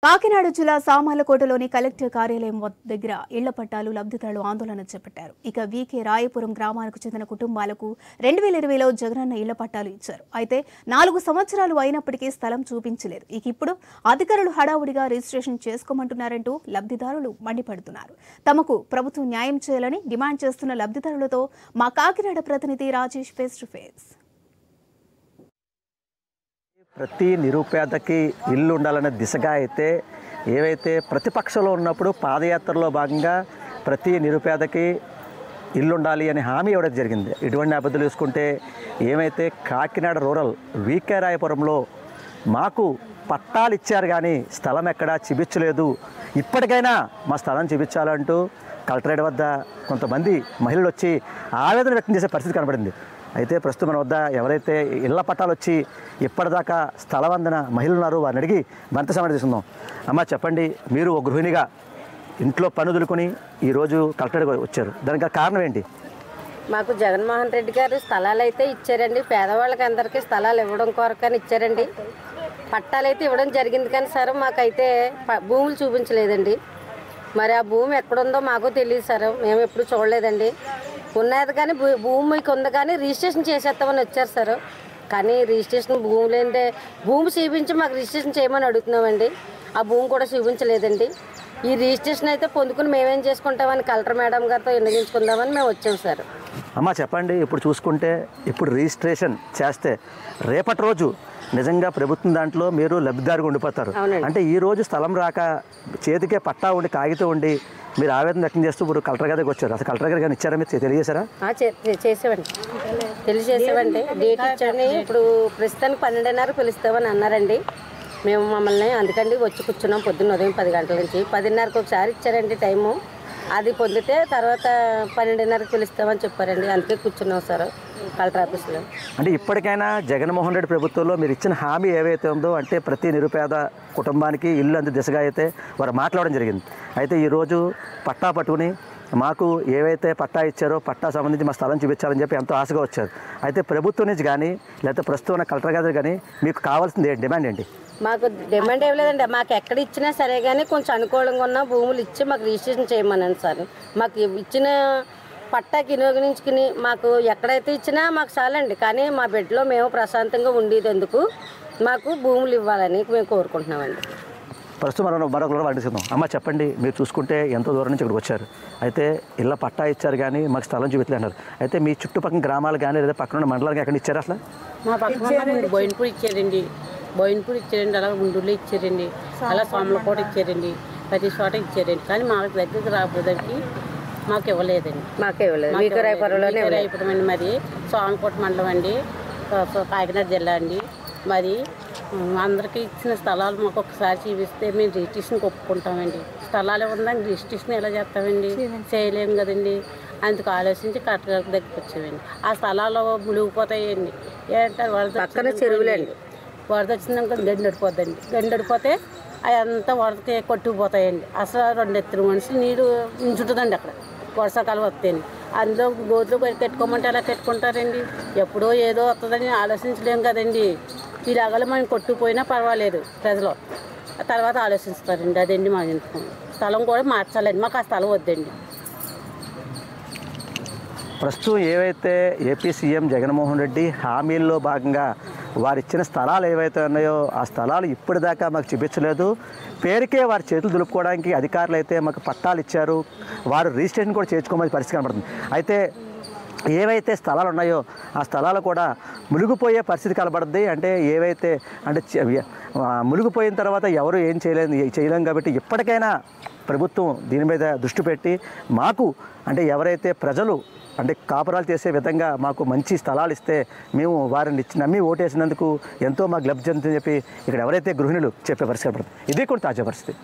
కాకినాడ జిల్లా సామర్లకోటలోని కలెక్టర్ కార్యాలయం దగ్గర ఇళ్ల పట్టాలు లబ్ధిదారులు ఆందోళన చేపట్టారు. ఇక వీకే రాయపురం గ్రామానికి చెందిన కుటుంబాలకు 2020లో జగనన్న ఇళ్ల పట్టాలు ఇచ్చారు. అయితే 4 సంవత్సరాలు అయినప్పటికీ స్థలం చూపించలేదు. ఇక ఇప్పుడు అధికారులు హడావుడిగా రిజిస్ట్రేషన్ చేసుకోమంటున్నారంటూ లబ్ధిదారులు మండిపడుతున్నారు. తమకు ప్రభుత్వం న్యాయం చేయాలని డిమాండ్ చేస్తున్న లబ్ధిదారులతో మా కాకినాడ ప్రతినిధి రాజేష్ ఫేస్ టు ఫేస్. ప్రతి నిరుపేదకి ఇల్లు ఉండాలనే దిశగా అయితే ఏవైతే ప్రతిపక్షంలో ఉన్నప్పుడు పాదయాత్రలో భాగంగా ప్రతి నిరుపేదకి ఇల్లు ఉండాలి అనే హామీ ఇవ్వడం జరిగింది. ఇటువంటి అబద్ధాలు చూసుకుంటే ఏమైతే కాకినాడ రూరల్ వీకే రాయపురంలో మాకు పట్టాలు ఇచ్చారు కానీ స్థలం ఎక్కడా చూపించలేదు, ఇప్పటికైనా మా స్థలం చూపించాలంటూ కలెక్టరేట్ వద్ద కొంతమంది మహిళలు వచ్చి ఆవేదన వ్యక్తం చేసే పరిస్థితి కనబడింది. అయితే ప్రస్తుతం మన వద్ద ఎవరైతే ఇళ్ల పట్టాలు వచ్చి ఇప్పటిదాకా స్థలం అందిన మహిళలు ఉన్నారు, వారిని అడిగి మరింత సమాధానం తీసుకుందాం. అమ్మ చెప్పండి, మీరు ఒక గృహిణిగా ఇంట్లో పని వదులుకొని ఈరోజు కలెక్టరేట్ వచ్చారు, దానికి కారణం ఏంటి? మాకు జగన్మోహన్ రెడ్డి గారు స్థలాలు అయితే ఇచ్చారండి, పేదవాళ్ళకి అందరికీ స్థలాలు ఇవ్వడం కొరకని ఇచ్చారండి. పట్టాలు అయితే ఇవ్వడం జరిగింది కానీ సార్ మాకైతే భూములు చూపించలేదండి. మరి ఆ భూమి ఎక్కడుందో మాకు తెలియదు సార్, మేము ఎప్పుడు చూడలేదండి. ఉన్నది కానీ భూమికి ఉంది కానీ రిజిస్ట్రేషన్ చేసేస్తామని వచ్చారు సార్. కానీ రిజిస్ట్రేషన్ భూములు ఏంటంటే భూమి చూపించి మాకు రిజిస్ట్రేషన్ చేయమని అడుగుతున్నామండి. ఆ భూమి కూడా చూపించలేదండి. ఈ రిజిస్ట్రేషన్ అయితే పొందుకుని మేమేం చేసుకుంటామని కలెక్టర్ మేడం గారితో విన్నవించుకుందామని మేము వచ్చాం సార్. అమ్మ చెప్పండి, ఇప్పుడు చూసుకుంటే ఇప్పుడు రిజిస్ట్రేషన్ చేస్తే రేపటి రోజు నిజంగా ప్రభుత్వం దాంట్లో మీరు లబ్ధిదారుగా ఉండిపోతారు. అంటే ఈ రోజు స్థలం రాక చేతికే పట్టా ఉండి కాగితం ఉండి మీరు ఆవేదన వ్యక్తం చేస్తూ ఇప్పుడు కలెక్టర్ గారికి వచ్చారు. అసలు కలెక్టర్ గారు కానీ ఇచ్చారా, మీరు తెలియజేశారా? చేసామండి, తెలియజేసామండి. డేట్ ఇచ్చారని ఇప్పుడు ప్రస్తుతానికి 12:30 పిలుస్తామని అన్నారండి. మేము మమ్మల్ని అందుకండి వచ్చి కూర్చున్నాం పొద్దున్న ఉదయం 10 గంటల నుంచి. 10:30కి ఒకసారి ఇచ్చారండి టైము, అది పొందితే తర్వాత 12:30కి పిలుస్తామని చెప్పారండి. అందుకే కూర్చున్నాం సార్ కలెక్టర్ ఆఫీస్లో. అంటే ఇప్పటికైనా జగన్మోహన్ రెడ్డి ప్రభుత్వంలో మీరు ఇచ్చిన హామీ ఏవైతే ఉందో, అంటే ప్రతి నిరుపేద కుటుంబానికి ఇల్లు అంది దిశగా అయితే వారు మాట్లాడడం జరిగింది. అయితే ఈరోజు పట్టా పట్టుకుని మాకు ఏవైతే పట్టా ఇచ్చారో పట్టా సంబంధించి మా స్థలం చూపించాలని చెప్పి ఎంతో ఆశగా వచ్చారు. అయితే ప్రభుత్వం నుంచి కానీ లేకపోతే ప్రస్తుతం కలెక్టర్ గారు కానీ మీకు కావాల్సింది డిమాండ్ ఏంటి? మాకు డిమాండ్ ఏం లేదండి, మాకు ఎక్కడ ఇచ్చినా సరే కానీ కొంచెం అనుకూలంగా ఉన్న భూములు ఇచ్చి మాకు రిజిస్ట్రేషన్ చేయమన్నాను సార్. మాకు ఇచ్చిన పట్టాకి వినియోగించుకుని మాకు ఎక్కడైతే ఇచ్చినా మాకు చాలండి, కానీ మా బిడ్డలో మేము ప్రశాంతంగా ఉండేందుకు మాకు భూములు ఇవ్వాలని మేము కోరుకుంటున్నామండి. ప్రస్తుతం మరొకరు పండిస్తున్నాం. అమ్మ చెప్పండి, మీరు చూసుకుంటే ఎంతో దూరం నుంచి ఇక్కడికి వచ్చారు. అయితే ఇళ్ళ పట్టా ఇచ్చారు కానీ మాకు స్థలం చూపించలేదు అన్నారు. అయితే మీ చుట్టుపక్కల గ్రామాలు కానీ లేదా పక్కన ఉన్న మండలానికి ఎక్కడ ఇచ్చారు? అసలు మా పక్కన బోయిన్పూర్ ఇచ్చారండి, బోయిన్పూర్ ఇచ్చారండి, అలాగే గుంటూరులో ఇచ్చారండి, అలా సోమలకోట ఇచ్చారండి, ప్రతి చోట ఇచ్చారండి. కానీ మా దగ్గరికి రాబోదరికి మాకు ఇవ్వలేదండి. రాయపురం అండి, మరి సోమలకోట మండలం అండి, కాకినాడ జిల్లా అండి. మరి అందరికీ ఇచ్చిన స్థలాలు మాకు ఒకసారి చూపిస్తే మేము రిజిస్ట్రేషన్కి ఒప్పుకుంటామండి. స్థలాలు ఉందని రిజిస్ట్రేషన్ ఎలా చేస్తామండి? చేయలేము కదండి. అందుకు ఆలోచించి కలెక్టర్ గారి దగ్గరికి వచ్చామండి. ఆ స్థలాలు మునిగిపోతాయండి. ఏంటంటే వరద చెరువులండి, వరద వచ్చిందాక గండడిపోద్దండి. గండడిపోతే అదంతా వరదకి కొట్టుకుపోతాయండి. అసలు 2 ఎత్తుల మనుషులు నీరు ఉంచుతుందండి అక్కడ వర్షాకాలం వస్తాయండి. అందులో గోతులు కట్టుకోమంటే ఎలా కట్టుకుంటారండి? ఎప్పుడో ఏదో వస్తుందని ఆలోచించలేము కదండి. ఇలాగ మనం కొట్టుకుపోయినా పర్వాలేదు, ప్రజలు తర్వాత ఆలోచిస్తారండి. అదండి మా ఇంట్లో స్థలం కూడా మార్చాలండి, మాకు ఆ స్థలం వద్దండి. ప్రస్తుతం ఏవైతే ఏపీ సీఎం జగన్మోహన్ రెడ్డి హామీల్లో భాగంగా వారు ఇచ్చిన స్థలాలు ఏవైతే ఉన్నాయో ఆ స్థలాలు ఇప్పటిదాకా మాకు చూపించలేదు. పేరుకే వారి చేతులు దులుపుకోవడానికి అధికారులు అయితే మాకు పట్టాలు ఇచ్చారు, వారు రిజిస్ట్రేషన్ కూడా చేర్చుకోమని పరిస్థితి కనబడుతుంది. అయితే ఏవైతే స్థలాలు ఉన్నాయో ఆ స్థలాలు కూడా మునిగిపోయే పరిస్థితి కనబడుద్ది. అంటే ఏవైతే అంటే మునిగిపోయిన తర్వాత ఎవరు ఏం చేయలేం కాబట్టి ఇప్పటికైనా ప్రభుత్వం దీని మీద దృష్టి పెట్టి మాకు అంటే ఎవరైతే ప్రజలు అంటే కాపురాలు చేసే విధంగా మాకు మంచి స్థలాలు ఇస్తే మేము వారిని నమ్మి ఓటేసినందుకు ఎంతో మాకు లబ్ధి చెందుతుందని చెప్పి ఇక్కడ ఎవరైతే గృహిణులు చెప్పే పరిస్థితి కనబడుతుంది. ఇదే కూడా తాజా పరిస్థితి.